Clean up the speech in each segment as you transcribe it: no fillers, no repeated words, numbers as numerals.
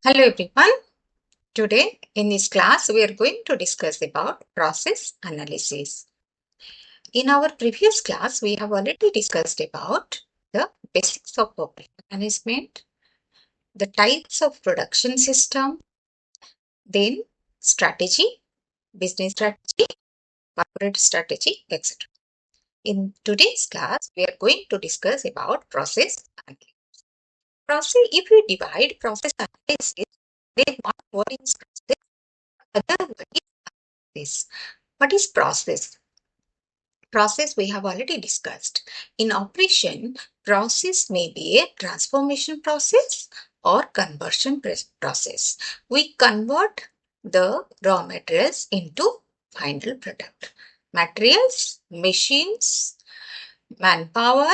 Hello everyone. Today in this class we are going to discuss about process analysis. In our previous class we have already discussed about the basics of public management, the types of production system, then strategy, business strategy, corporate strategy, etc. In today's class we are going to discuss about process analysis. Process, if we divide process analysis, then one word is process, other word is this. What is process? Process we have already discussed. In operation, process may be a transformation process or conversion process. We convert the raw materials into final product. Materials, machines, manpower,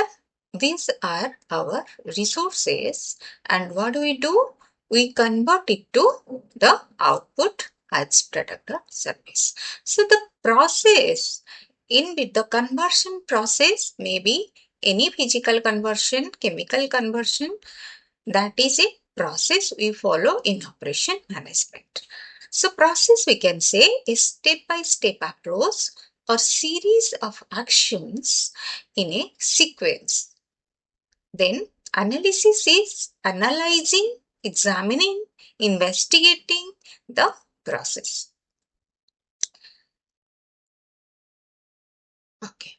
these are our resources, and what do? We convert it to the output as product or service. So the process in the conversion process may be any physical conversion, chemical conversion, that is a process we follow in operation management. So process we can say is step-by-step approach or series of actions in a sequence. Then analysis is analyzing, examining, investigating the process. Okay.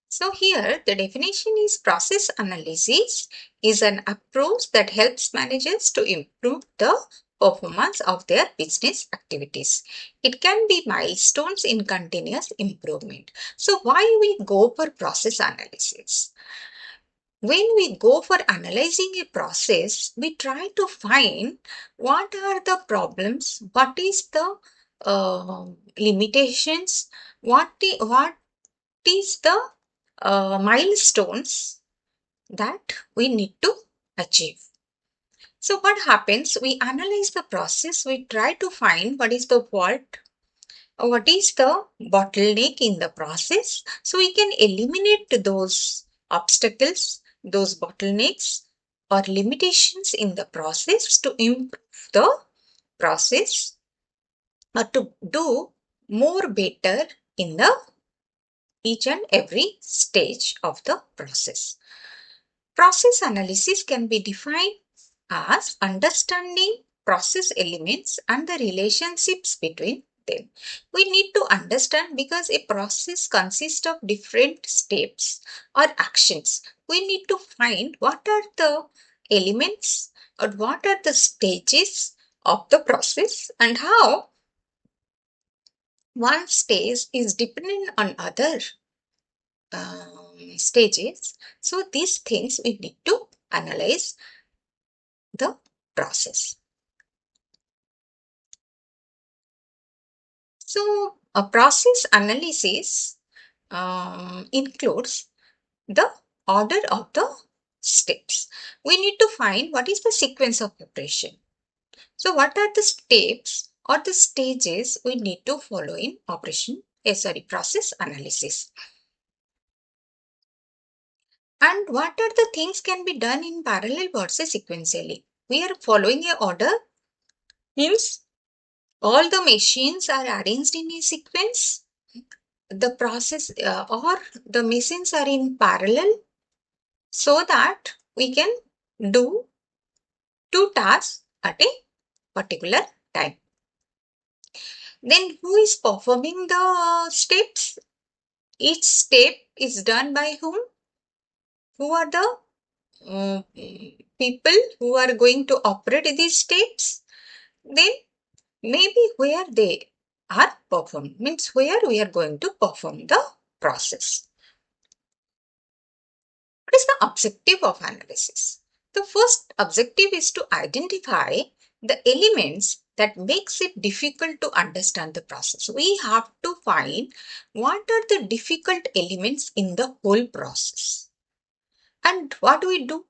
So here the definition is process analysis is an approach that helps managers to improve the performance of their business activities. It can be milestones in continuous improvement. So why we go for process analysis? When we go for analyzing a process, we try to find what are the problems, what is the limitations, what is the milestones that we need to achieve. So what happens? We analyze the process, we try to find what is the fault, or what is the bottleneck in the process, so we can eliminate those obstacles, those bottlenecks or limitations in the process to improve the process or to do more better in the each and every stage of the process. Process analysis can be defined as understanding process elements and the relationships between them. We need to understand because a process consists of different steps or actions. We need to find what are the elements or what are the stages of the process and how one stage is dependent on other stages. So these things we need to analyze the process. So a process analysis includes the order of the steps. We need to find what is the sequence of operation. So what are the steps or the stages we need to follow in process analysis. And what are the things can be done in parallel versus sequentially? We are following a order, means all the machines are arranged in a sequence. The process or the machines are in parallel so that we can do two tasks at a particular time. Then who is performing the steps? Each step is done by whom? Who are the people who are going to operate these steps? Then maybe where they are performed, means where we are going to perform the process. What is the objective of analysis? The first objective is to identify the elements that makes it difficult to understand the process. We have to find what are the difficult elements in the whole process. And what do?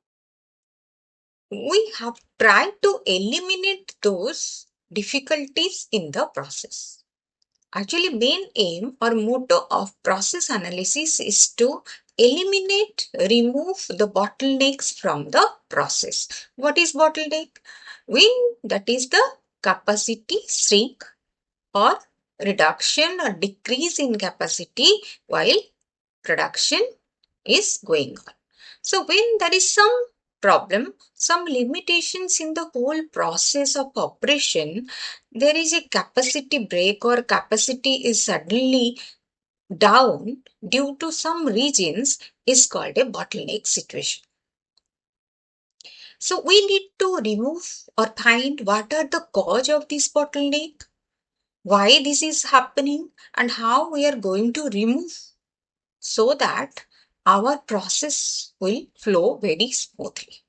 We have tried to eliminate those difficulties in the process. Actually, main aim or motto of process analysis is to remove the bottlenecks from the process. What is bottleneck? when that is the capacity shrink or reduction or decrease in capacity while production is going on. So when there is some problem, some limitations in the whole process of operation, there is a capacity break or capacity is suddenly down due to some regions, is called a bottleneck situation. So we need to remove or find what are the cause of this bottleneck, why this is happening, and how we are going to remove so that our process will flow very smoothly.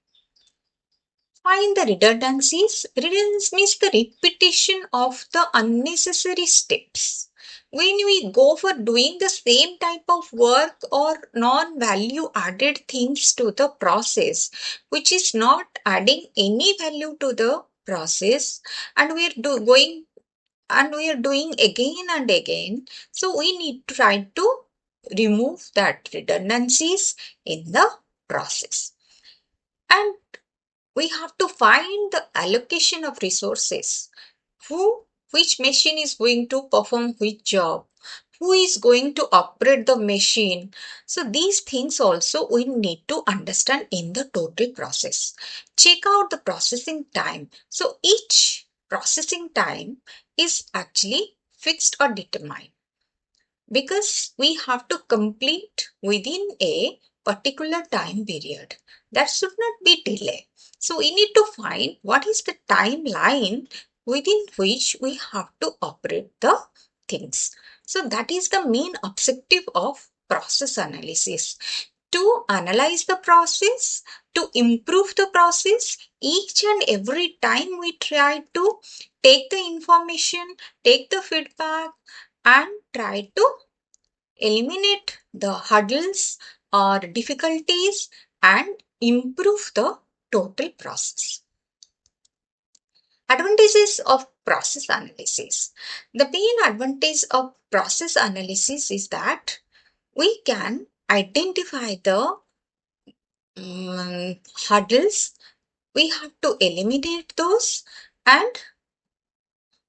Find the redundancies. Redundancy means the repetition of the unnecessary steps. When we go for doing the same type of work or non-value added things to the process, which is not adding any value to the process, and we are doing again and again, so we need to try to remove that redundancies in the process. And we have to find the allocation of resources. Which machine is going to perform which job? Who is going to operate the machine? So these things also we need to understand in the total process. Check out the processing time. So each processing time is actually fixed or determined, because we have to complete within a particular time period. That should not be delay. So we need to find what is the timeline within which we have to operate the things. So that is the main objective of process analysis. To analyze the process, to improve the process, each and every time we try to take the information, take the feedback, and try to eliminate the hurdles or difficulties and improve the total process. Advantages of process analysis. The main advantage of process analysis is that we can identify the hurdles, we have to eliminate those, and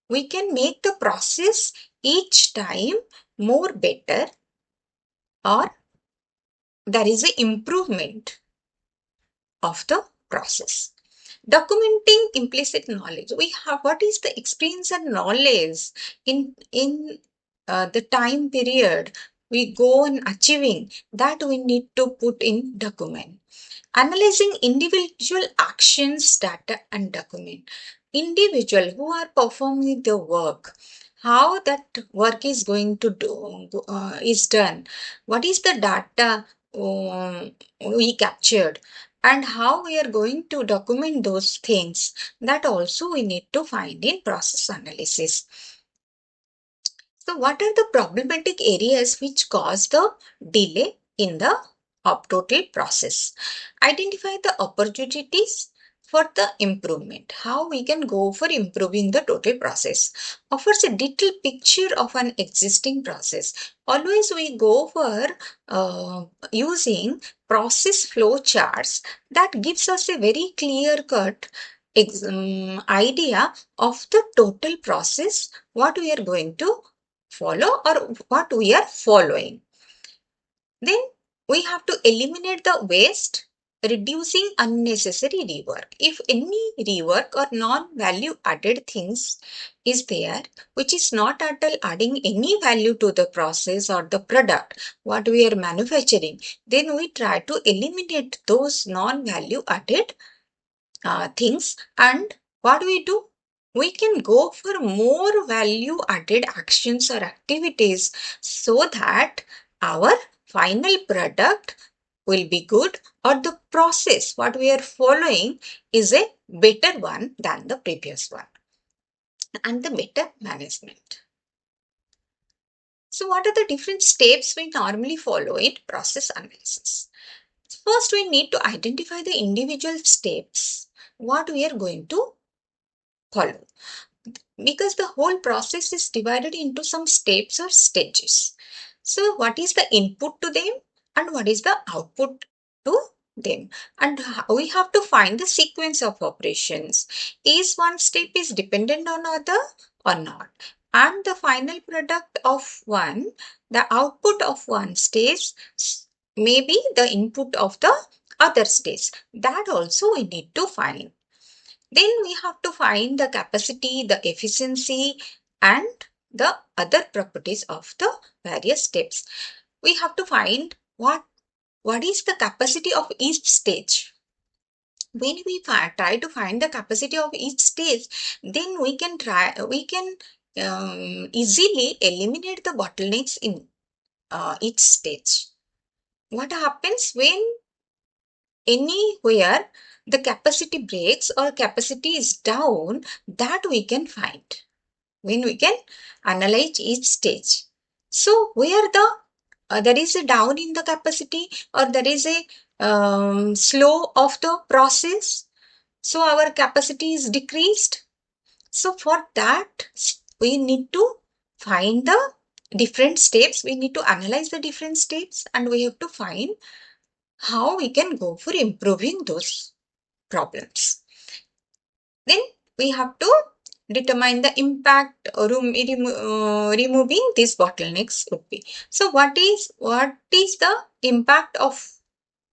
we can make the process each time more better, or there is an improvement of the process. Documenting implicit knowledge. We have what is the experience and knowledge in the time period we go on achieving, that we need to put in document. Analyzing individual actions, data, and document. Individual who are performing the work, how that work is going to do is done. What is the data we captured, and how we are going to document those things. That also we need to find in process analysis. So what are the problematic areas which cause the delay in the total process? Identify the opportunities for the improvement. How we can go for improving the total process. Offers a detailed picture of an existing process. Always we go for using process flow charts that gives us a very clear cut idea of the total process, what we are going to follow or what we are following. Then we have to eliminate the waste, reducing unnecessary rework. If any rework or non-value added things is there, which is not at all adding any value to the process or the product, what we are manufacturing, then we try to eliminate those non-value added things. And what we do? We can go for more value added actions or activities so that our final product will be good, or the process what we are following is a better one than the previous one, and the better management. So what are the different steps we normally follow in process analysis? First, we need to identify the individual steps what we are going to follow, because the whole process is divided into some steps or stages. So what is the input to them and what is the output to them. And we have to find the sequence of operations. Is one step is dependent on other or not? And the final product of one, the output of one stage may be the input of the other stage. That also we need to find. Then we have to find the capacity, the efficiency, and the other properties of the various steps. We have to find what is the capacity of each stage. When we try to find the capacity of each stage, then we can easily eliminate the bottlenecks in each stage. What happens when anywhere the capacity breaks or capacity is down, that we can find when we can analyze each stage. So where there is a down in the capacity or there is a slow of the process, so our capacity is decreased. So for that we need to find the different steps, we need to analyze the different steps, and we have to find how we can go for improving those problems. Then we have to determine the impact removing these bottlenecks would be. So what is the impact of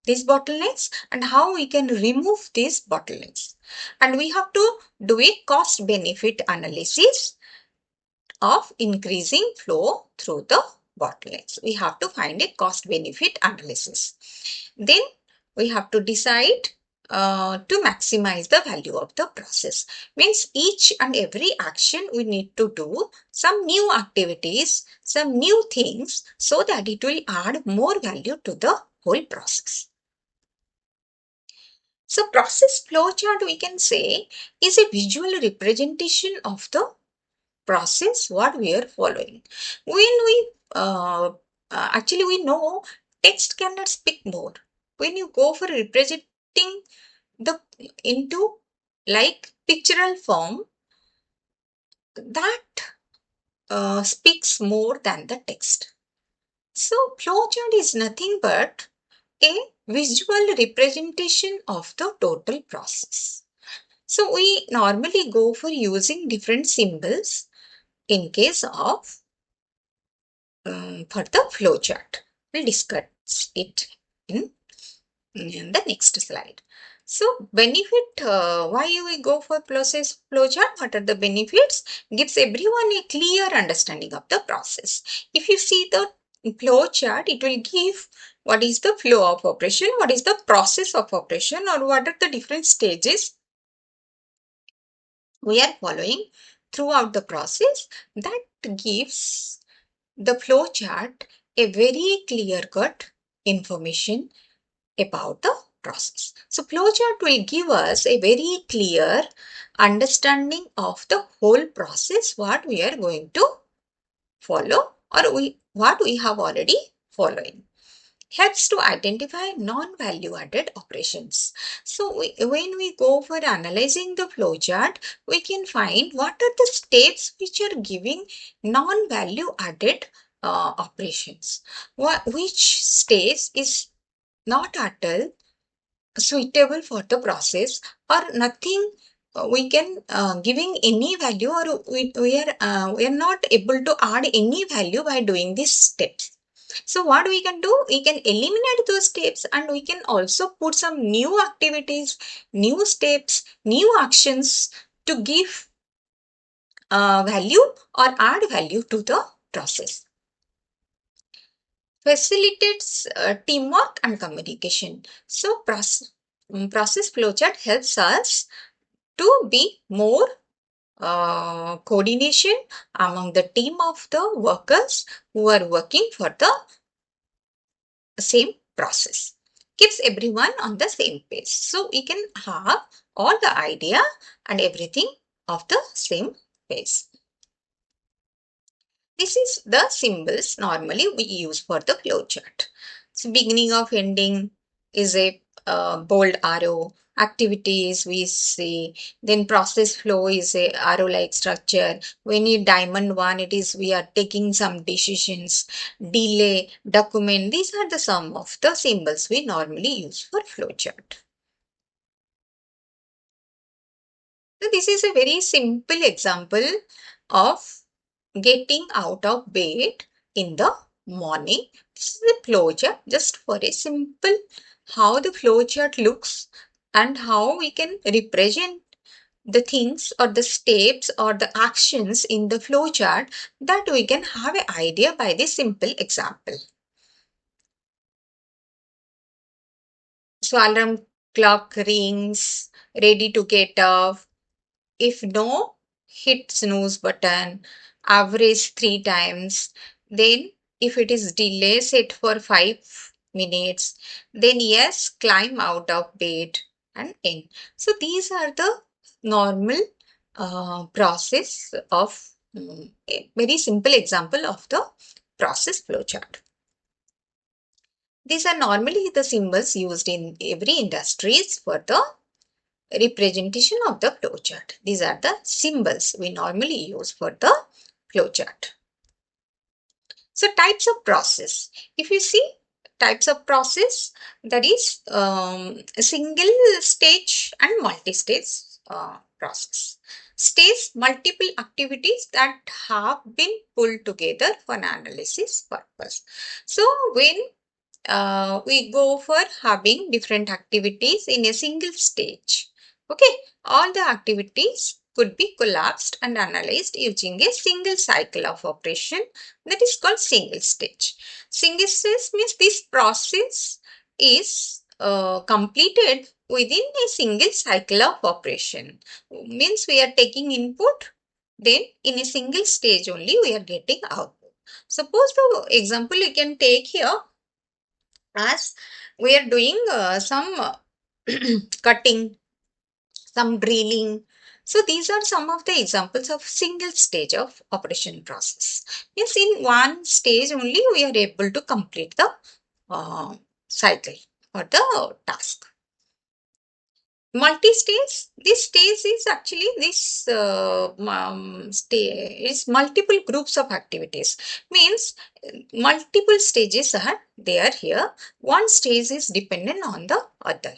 these bottlenecks and how we can remove these bottlenecks? And we have to do a cost benefit analysis of increasing flow through the bottlenecks. We have to find a cost benefit analysis. Then we have to decide to maximize the value of the process. Means each and every action we need to do some new activities, some new things, so that it will add more value to the whole process. So process flowchart, we can say, is a visual representation of the process what we are following. When we actually we know text cannot speak more. When you go for representing the into like pictorial form, that speaks more than the text. So flowchart is nothing but a visual representation of the total process. So we normally go for using different symbols in case of for the flowchart. We'll discuss it in the next slide. So benefit, why we go for process flowchart? What are the benefits? Gives everyone a clear understanding of the process. If you see the flowchart, it will give what is the flow of operation, what is the process of operation, or what are the different stages we are following throughout the process. That gives the flowchart a very clear-cut information about the process. So flowchart will give us a very clear understanding of the whole process, what we are going to follow or what we have already following. Helps to identify non-value added operations. So when we go for analyzing the flowchart, we can find what are the steps which are giving non-value added operations. Which stage is not at all suitable for the process or nothing we can giving any value, or we are not able to add any value by doing these steps. So what we can do, we can eliminate those steps and we can also put some new activities, new steps, new actions to give value or add value to the process. Facilitates teamwork and communication. So process flowchart helps us to be more coordination among the team of the workers who are working for the same process. Keeps everyone on the same page. So we can have all the idea and everything of the same page. This is the symbols normally we use for the flowchart. So beginning of ending is a bold arrow. Activities we see. Then process flow is a arrow-like structure. When you diamond one, it is we are taking some decisions. Delay, document. These are the some of the symbols we normally use for flowchart. So this is a very simple example of getting out of bed in the morning. This is a flowchart just for a simple how the flowchart looks and how we can represent the things or the steps or the actions in the flowchart, that we can have an idea by this simple example. So alarm clock rings, ready to get off. If no, hit snooze button, average 3 times. Then if it is delay, set for 5 minutes. Then yes, climb out of bed and end. So these are the normal process of a very simple example of the process flowchart. These are normally the symbols used in every industries for the representation of the flowchart. These are the symbols we normally use for the flowchart. So types of process. If you see types of process, that is a single stage and multi-stage process. Stage multiple activities that have been pulled together for an analysis purpose. So when we go for having different activities in a single stage. Okay, all the activities could be collapsed and analyzed using a single cycle of operation, that is called single stage. Single stage means this process is completed within a single cycle of operation. Means we are taking input, then in a single stage only we are getting output. Suppose the example you can take here, as we are doing some cutting, some drilling. So these are some of the examples of single stage of operation process. Means in one stage only we are able to complete the cycle or the task. Multi-stage, this stage is actually this is multiple groups of activities. Means multiple stages are there here. One stage is dependent on the other.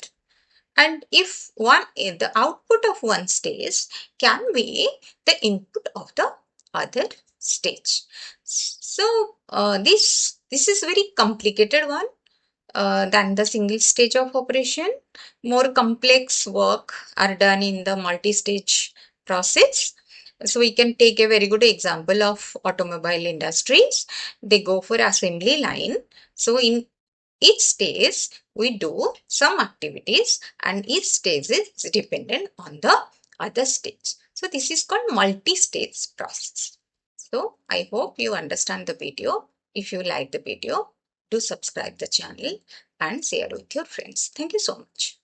And if the output of one stage can be the input of the other stage. So this is very complicated one than the single stage of operation. More complex work are done in the multi-stage process. So we can take a very good example of automobile industries. They go for assembly line. So in each stage we do some activities and each stage is dependent on the other stage. So this is called multi-stage process. So I hope you understand the video. If you like the video, do subscribe the channel and share with your friends. Thank you so much.